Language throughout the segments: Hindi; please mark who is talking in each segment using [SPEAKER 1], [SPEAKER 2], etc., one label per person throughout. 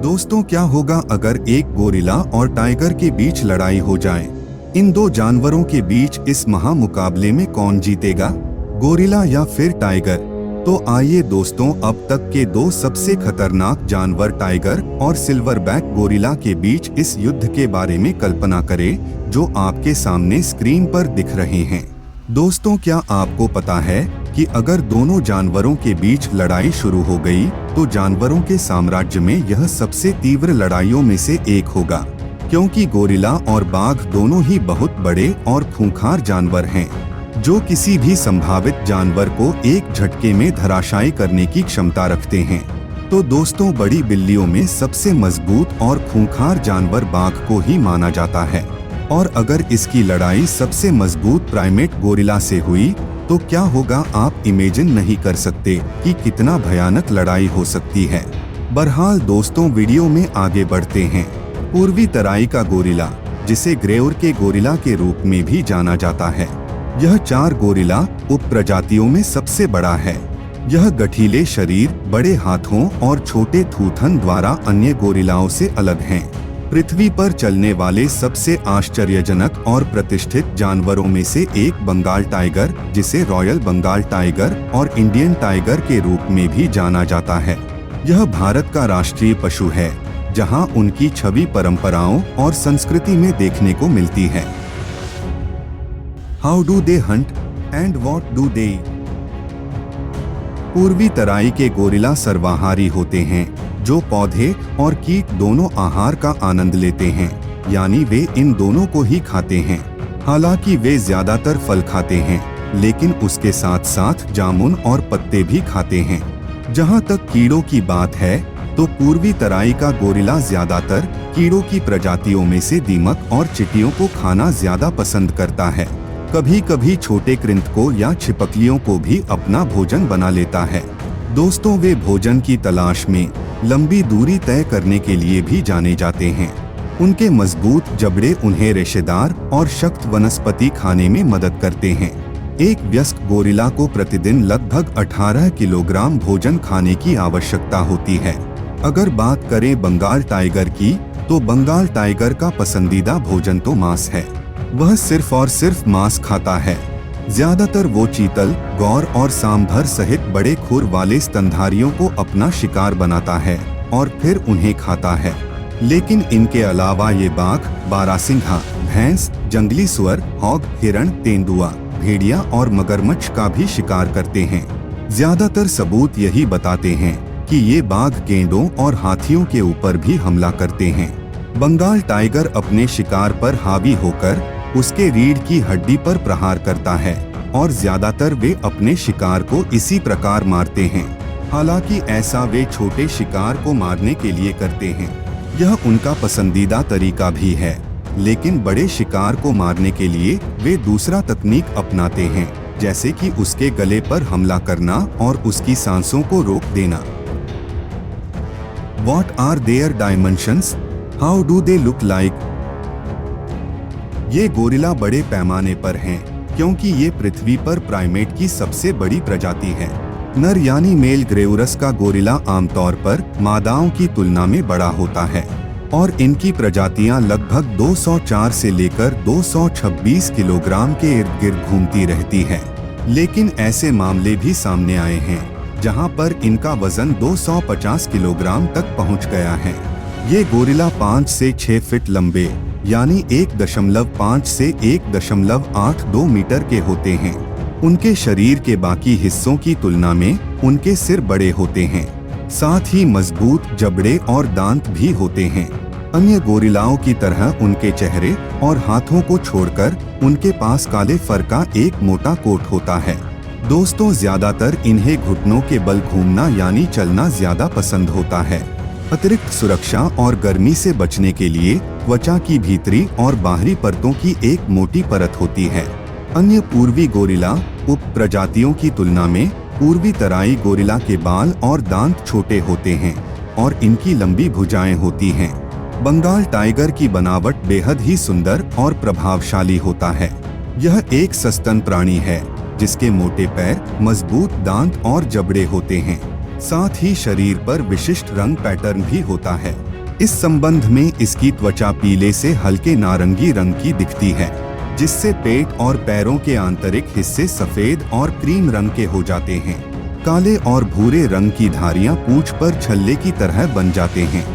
[SPEAKER 1] दोस्तों, क्या होगा अगर एक गोरिल्ला और टाइगर के बीच लड़ाई हो जाए? इन दो जानवरों के बीच इस महामुकाबले में कौन जीतेगा, गोरिल्ला या फिर टाइगर? तो आइए दोस्तों, अब तक के दो सबसे खतरनाक जानवर टाइगर और सिल्वरबैक गोरिल्ला के बीच इस युद्ध के बारे में कल्पना करें जो आपके सामने स्क्रीन पर दिख रहे हैं। दोस्तों, क्या आपको पता है कि अगर दोनों जानवरों के बीच लड़ाई शुरू हो गई तो जानवरों के साम्राज्य में यह सबसे तीव्र लड़ाइयों में से एक होगा, क्योंकि गोरिल्ला और बाघ दोनों ही बहुत बड़े और खूंखार जानवर हैं, जो किसी भी संभावित जानवर को एक झटके में धराशायी करने की क्षमता रखते हैं। तो दोस्तों, बड़ी बिल्लियों में सबसे मजबूत और खूंखार जानवर बाघ को ही माना जाता है, और अगर इसकी लड़ाई सबसे मजबूत प्राइमेट गोरिल्ला से हुई तो क्या होगा, आप इमेजिन नहीं कर सकते कि कितना भयानक लड़ाई हो सकती है। बहरहाल दोस्तों, वीडियो में आगे बढ़ते हैं। पूर्वी तराई का गोरिल्ला, जिसे ग्रेउर के गोरिल्ला के रूप में भी जाना जाता है, यह 4 गोरिल्ला उप प्रजातियों में सबसे बड़ा है। यह गठीले शरीर, बड़े हाथों और छोटे थूथन द्वारा अन्य गोरिल्लाओं से अलग है। पृथ्वी पर चलने वाले सबसे आश्चर्यजनक और प्रतिष्ठित जानवरों में से एक बंगाल टाइगर, जिसे रॉयल बंगाल टाइगर और इंडियन टाइगर के रूप में भी जाना जाता है। यह भारत का राष्ट्रीय पशु है, जहां उनकी छवि परंपराओं और संस्कृति में देखने को मिलती है। How do they hunt and what do they eat? पूर्वी तराई के गोरिल्ला सर्वाहारी होते हैं, जो पौधे और कीट दोनों आहार का आनंद लेते हैं, यानी वे इन दोनों को ही खाते हैं। हालांकि वे ज्यादातर फल खाते हैं, लेकिन उसके साथ साथ जामुन और पत्ते भी खाते हैं। जहां तक कीड़ों की बात है, तो पूर्वी तराई का गोरिल्ला ज्यादातर कीड़ों की प्रजातियों में से दीमक और चींटियों को खाना ज्यादा पसंद करता है। कभी कभी छोटे कृंतकों या छिपकलियों को भी अपना भोजन बना लेता है। दोस्तों, वे भोजन की तलाश में लंबी दूरी तय करने के लिए भी जाने जाते हैं। उनके मजबूत जबड़े उन्हें रेशेदार और सख्त वनस्पति खाने में मदद करते हैं। एक वयस्क गोरिल्ला को प्रतिदिन लगभग 18 किलोग्राम भोजन खाने की आवश्यकता होती है। अगर बात करें बंगाल टाइगर की, तो बंगाल टाइगर का पसंदीदा भोजन तो मांस है। वह सिर्फ और सिर्फ मांस खाता है। ज्यादातर वो चीतल, गौर और सांभर सहित बड़े खुर वाले स्तनधारियों को अपना शिकार बनाता है और फिर उन्हें खाता है। लेकिन इनके अलावा ये बाघ, बारहसिंघा, भैंस, जंगली सुअर, हॉग, हिरण, तेंदुआ, भेड़िया और मगरमच्छ का भी शिकार करते हैं। ज्यादातर सबूत यही बताते हैं कि ये बाघ गेंडों और हाथियों के ऊपर भी हमला करते हैं। बंगाल टाइगर अपने शिकार पर हावी होकर उसके रीढ़ की हड्डी पर प्रहार करता है, और ज्यादातर वे अपने शिकार को इसी प्रकार मारते हैं। हालांकि ऐसा वे छोटे शिकार को मारने के लिए करते हैं, यह उनका पसंदीदा तरीका भी है। लेकिन बड़े शिकार को मारने के लिए वे दूसरा तकनीक अपनाते हैं, जैसे कि उसके गले पर हमला करना और उसकी सांसों को रोक देना। What are their dimensions? How do they look like? ये गोरिल्ला बड़े पैमाने पर हैं, क्योंकि ये पृथ्वी पर प्राइमेट की सबसे बड़ी प्रजाति है। नर यानी मेल ग्रेउरस का गोरिल्ला आमतौर पर मादाओं की तुलना में बड़ा होता है, और इनकी प्रजातियां लगभग 204 से लेकर 226 किलोग्राम के इर्द गिर्द घूमती रहती है। लेकिन ऐसे मामले भी सामने आए हैं जहां पर इनका वजन 250 किलोग्राम तक पहुंच गया है। ये गोरिल्ला 5 से 6 फीट लंबे, यानी 1.5 से 1.82 मीटर के होते हैं। उनके शरीर के बाकी हिस्सों की तुलना में उनके सिर बड़े होते हैं, साथ ही मजबूत जबड़े और दांत भी होते हैं। अन्य गोरिल्लाओं की तरह उनके चेहरे और हाथों को छोड़कर उनके पास काले फर का एक मोटा कोट होता है। दोस्तों, ज्यादातर इन्हें घुटनों के बल घूमना यानी चलना ज्यादा पसंद होता है। अतिरिक्त सुरक्षा और गर्मी से बचने के लिए त्वचा की भीतरी और बाहरी परतों की एक मोटी परत होती है। अन्य पूर्वी गोरिल्ला उप प्रजातियों की तुलना में पूर्वी तराई गोरिल्ला के बाल और दांत छोटे होते हैं, और इनकी लंबी भुजाएं होती हैं। बंगाल टाइगर की बनावट बेहद ही सुंदर और प्रभावशाली होता है। यह एक सस्तन प्राणी है, जिसके मोटे पैर, मजबूत दांत और जबड़े होते हैं। साथ ही शरीर पर विशिष्ट रंग पैटर्न भी होता है। इस संबंध में इसकी त्वचा पीले से हल्के नारंगी रंग की दिखती है, जिससे पेट और पैरों के आंतरिक हिस्से सफेद और क्रीम रंग के हो जाते हैं। काले और भूरे रंग की धारियां पूंछ पर छल्ले की तरह बन जाते हैं।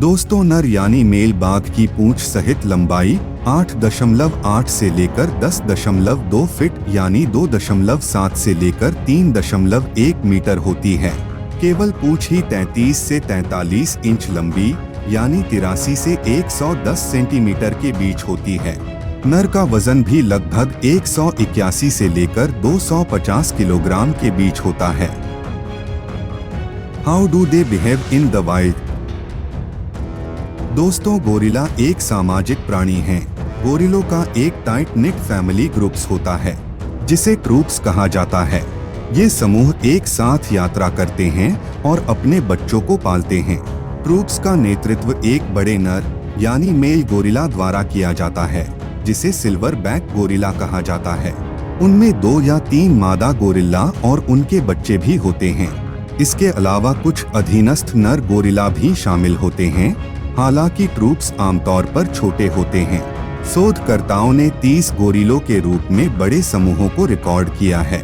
[SPEAKER 1] दोस्तों, नर यानी मेल बाघ की पूंछ सहित लंबाई 8.8 से लेकर 10.2 फीट यानी 2.7 से लेकर 3.1 मीटर होती है। केवल पूंछ ही 33 से 43 इंच लंबी यानी 83 से 110 सेंटीमीटर के बीच होती है। नर का वजन भी लगभग 181 से लेकर 250 किलोग्राम के बीच होता है। How do they behave in the wild? दोस्तों, गोरिल्ला एक सामाजिक प्राणी हैं। गोरिल्लों का एक टाइट निट फैमिली ग्रुप्स होता है, जिसे ट्रूप्स कहा जाता है। ये समूह एक साथ यात्रा करते हैं और अपने बच्चों को पालते हैं। ट्रूप्स का नेतृत्व एक बड़े नर यानी मेल गोरिल्ला द्वारा किया जाता है, जिसे सिल्वर बैक गोरिल्ला कहा जाता है। उनमें 2 या 3 मादा गोरिल्ला और उनके बच्चे भी होते हैं। इसके अलावा कुछ अधीनस्थ नर गोरिल्ला भी शामिल होते हैं। हालांकि ट्रूप्स आमतौर पर छोटे होते हैं। शोधकर्ताओं ने 30 गोरिल्लों के रूप में बड़े समूहों को रिकॉर्ड किया है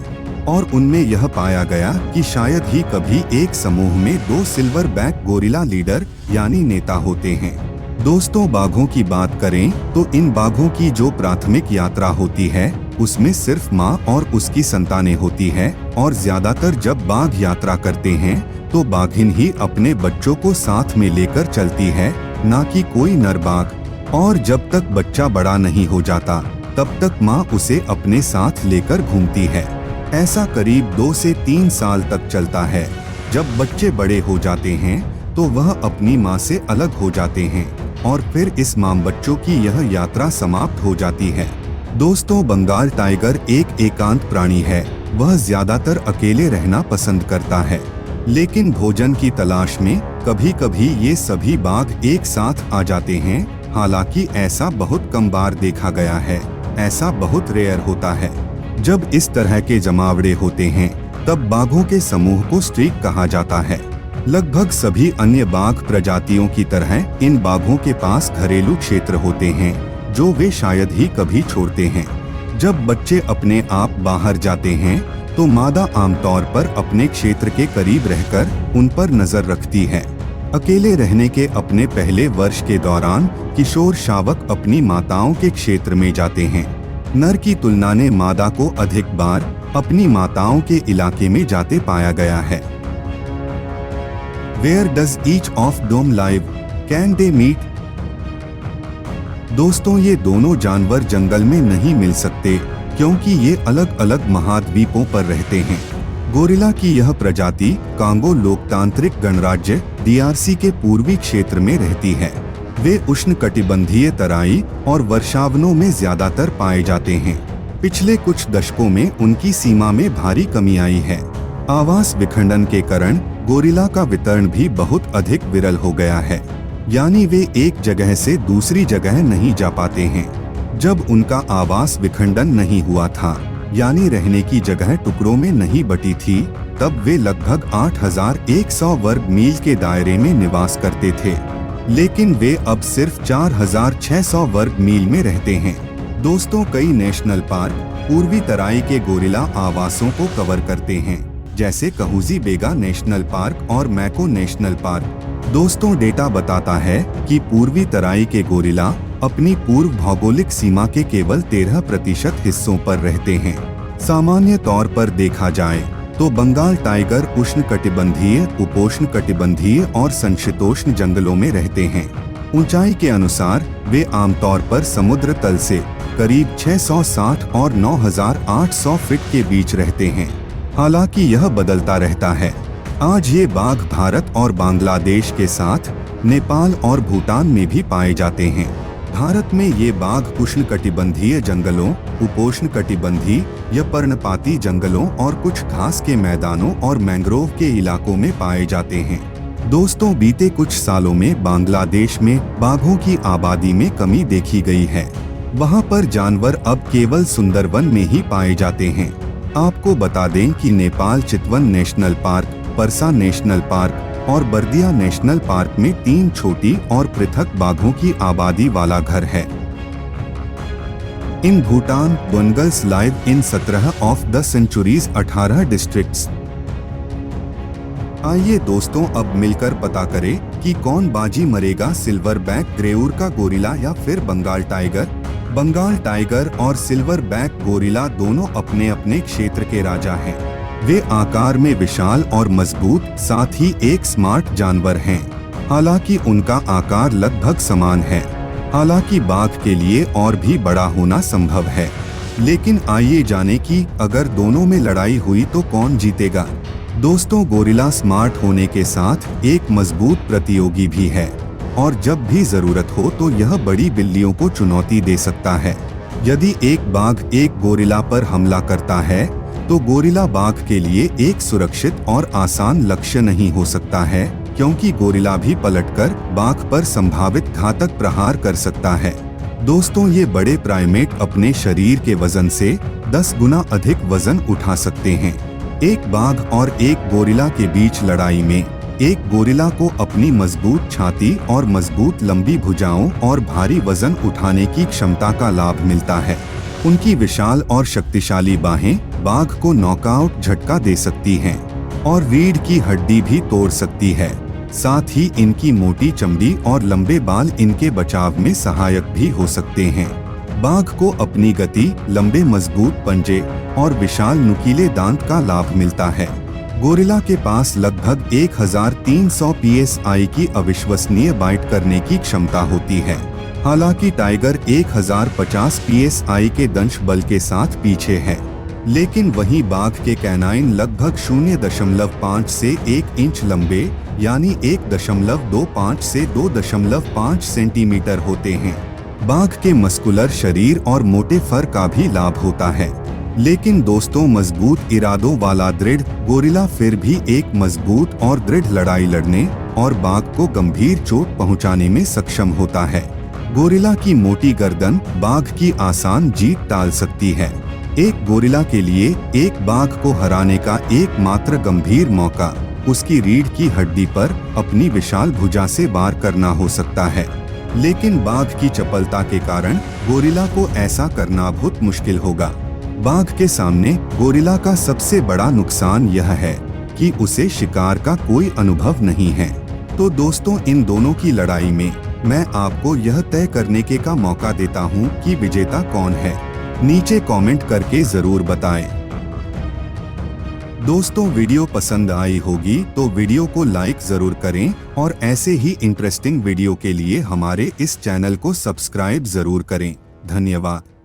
[SPEAKER 1] और उनमें यह पाया गया कि शायद ही कभी एक समूह में 2 सिल्वर बैक गोरिल्ला लीडर यानी नेता होते हैं। दोस्तों, बाघों की बात करें तो इन बाघों की जो प्राथमिक यात्रा होती है उसमें सिर्फ माँ और उसकी संतानें होती है और ज्यादातर जब बाघ यात्रा करते हैं तो बाघिन ही अपने बच्चों को साथ में लेकर चलती है, ना कि कोई नर बाघ। और जब तक बच्चा बड़ा नहीं हो जाता तब तक माँ उसे अपने साथ लेकर घूमती है। ऐसा करीब 2 से 3 साल तक चलता है। जब बच्चे बड़े हो जाते हैं तो वह अपनी माँ से अलग हो जाते हैं और फिर इस माँ बच्चों की यह यात्रा समाप्त हो जाती है। दोस्तों, बंगाल टाइगर एक एकांत प्राणी है। वह ज्यादातर अकेले रहना पसंद करता है, लेकिन भोजन की तलाश में कभी कभी ये सभी बाघ एक साथ आ जाते हैं। हालांकि ऐसा बहुत कम बार देखा गया है। ऐसा बहुत रेयर होता है। जब इस तरह के जमावड़े होते हैं तब बाघों के समूह को स्ट्रीक कहा जाता है। लगभग सभी अन्य बाघ प्रजातियों की तरह इन बाघों के पास घरेलू क्षेत्र होते हैं जो वे शायद ही कभी छोड़ते हैं। जब बच्चे अपने आप बाहर जाते हैं तो मादा आमतौर पर अपने क्षेत्र के करीब रहकर उन पर नजर रखती है। अकेले रहने के अपने पहले वर्ष के दौरान किशोर शावक अपनी माताओं के क्षेत्र में जाते हैं। नर की तुलना में मादा को अधिक बार अपनी माताओं के इलाके में जाते पाया गया है। Where does each of them live? Can they meet? दोस्तों, ये दोनों जानवर जंगल में नहीं मिल सकते क्योंकि ये अलग अलग महाद्वीपों पर रहते हैं। गोरिल्ला की यह प्रजाति कांगो लोकतांत्रिक गणराज्य DRC के पूर्वी क्षेत्र में रहती है। वे उष्णकटिबंधीय तराई और वर्षावनों में ज्यादातर पाए जाते हैं। पिछले कुछ दशकों में उनकी सीमा में भारी कमी आई है। आवास विखंडन के कारण गोरिल्ला का वितरण भी बहुत अधिक विरल हो गया है, यानी वे एक जगह से दूसरी जगह नहीं जा पाते हैं। जब उनका आवास विखंडन नहीं हुआ था, यानी रहने की जगह टुकड़ों में नहीं बटी थी, तब वे लगभग 8100 वर्ग मील के दायरे में निवास करते थे। लेकिन वे अब सिर्फ 4600 वर्ग मील में रहते हैं। दोस्तों, कई नेशनल पार्क पूर्वी तराई के गोरिल्ला आवासों को कवर करते हैं, जैसे कहूजी बेगा नेशनल पार्क और मैको नेशनल पार्क। दोस्तों, डेटा बताता है कि पूर्वी तराई के गोरिल्ला अपनी पूर्व भौगोलिक सीमा के केवल 13% हिस्सों पर रहते हैं। सामान्य तौर पर देखा जाए तो बंगाल टाइगर उष्णकटिबंधीय, उपोष्णकटिबंधीय और संशीतोष्ण जंगलों में रहते हैं। ऊंचाई के अनुसार वे आमतौर पर समुद्र तल से करीब 660 और 9800 फीट के बीच रहते हैं। हालांकि यह बदलता रहता है। आज ये बाघ भारत और बांग्लादेश के साथ नेपाल और भूटान में भी पाए जाते हैं। भारत में ये बाघ उष्णकटिबंधीय जंगलों, उपोष्णकटिबंधीय या पर्णपाती जंगलों और कुछ घास के मैदानों और मैंग्रोव के इलाकों में पाए जाते हैं। दोस्तों, बीते कुछ सालों में बांग्लादेश में बाघों की आबादी में कमी देखी गई है। वहां पर जानवर अब केवल सुंदरवन में ही पाए जाते हैं। आपको बता दें कि Nepal Chitwan national park, Parsa national park, और बर्दिया नेशनल पार्क में 3 छोटी और पृथक बाघों की आबादी वाला घर है। In Bhutan Bengals live in 17 of the centuries 18 districts. आइए दोस्तों अब मिलकर पता करें कि कौन बाजी मरेगा, सिल्वर बैक ग्रेउर का गोरिल्ला या फिर बंगाल टाइगर। बंगाल टाइगर और सिल्वर बैक गोरिल्ला दोनों अपने अपने क्षेत्र के राजा हैं। वे आकार में विशाल और मजबूत, साथ ही एक स्मार्ट जानवर हैं। हालांकि उनका आकार लगभग समान है। हालांकि बाघ के लिए और भी बड़ा होना संभव है। लेकिन आइए जाने कि अगर दोनों में लड़ाई हुई तो कौन जीतेगा। दोस्तों, गोरिल्ला स्मार्ट होने के साथ एक मजबूत प्रतियोगी भी है और जब भी जरूरत हो तो यह बड़ी बिल्लियों को चुनौती दे सकता है। यदि एक बाघ एक गोरिल्ला पर हमला करता है तो गोरिल्ला बाघ के लिए एक सुरक्षित और आसान लक्ष्य नहीं हो सकता है, क्योंकि गोरिल्ला भी पलटकर बाघ पर संभावित घातक प्रहार कर सकता है। दोस्तों, ये बड़े प्राइमेट अपने शरीर के वजन से 10 गुना अधिक वजन उठा सकते हैं। एक बाघ और एक गोरिल्ला के बीच लड़ाई में एक गोरिल्ला को अपनी मजबूत छाती और मजबूत लंबी भुजाओं और भारी वजन उठाने की क्षमता का लाभ मिलता है। उनकी विशाल और शक्तिशाली बाहें बाघ को नॉकआउट झटका दे सकती हैं और रीढ़ की हड्डी भी तोड़ सकती है। साथ ही इनकी मोटी चमड़ी और लंबे बाल इनके बचाव में सहायक भी हो सकते हैं। बाघ को अपनी गति, लंबे मजबूत पंजे और विशाल नुकीले दांत का लाभ मिलता है। गोरिल्ला के पास लगभग 1300 psi की अविश्वसनीय बाइट करने की क्षमता होती है। हालांकि टाइगर 1050 psi के दंश बल के साथ पीछे है, लेकिन वहीं बाघ के कैनाइन लगभग 0.5 से 1 इंच लंबे यानी 1.25 से 2.5 सेंटीमीटर होते हैं। बाघ के मस्कुलर शरीर और मोटे फर का भी लाभ होता है। लेकिन दोस्तों, मजबूत इरादों वाला दृढ़ गोरिल्ला फिर भी एक मजबूत और दृढ़ लड़ाई लड़ने और बाघ को गंभीर चोट पहुंचाने में सक्षम होता है। गोरिल्ला की मोटी गर्दन बाघ की आसान जीत टाल सकती है। एक गोरिल्ला के लिए एक बाघ को हराने का एकमात्र गंभीर मौका उसकी रीढ़ की हड्डी पर अपनी विशाल भुजा से वार करना हो सकता है। लेकिन बाघ की चपलता के कारण गोरिल्ला को ऐसा करना बहुत मुश्किल होगा। बाघ के सामने गोरिल्ला का सबसे बड़ा नुकसान यह है कि उसे शिकार का कोई अनुभव नहीं है। तो दोस्तों, इन दोनों की लड़ाई में मैं आपको यह तय करने के का मौका देता हूं कि विजेता कौन है। नीचे कमेंट करके जरूर बताएं। दोस्तों, वीडियो पसंद आई होगी तो वीडियो को लाइक जरूर करें और ऐसे ही इंटरेस्टिंग वीडियो के लिए हमारे इस चैनल को सब्सक्राइब जरूर करें। धन्यवाद।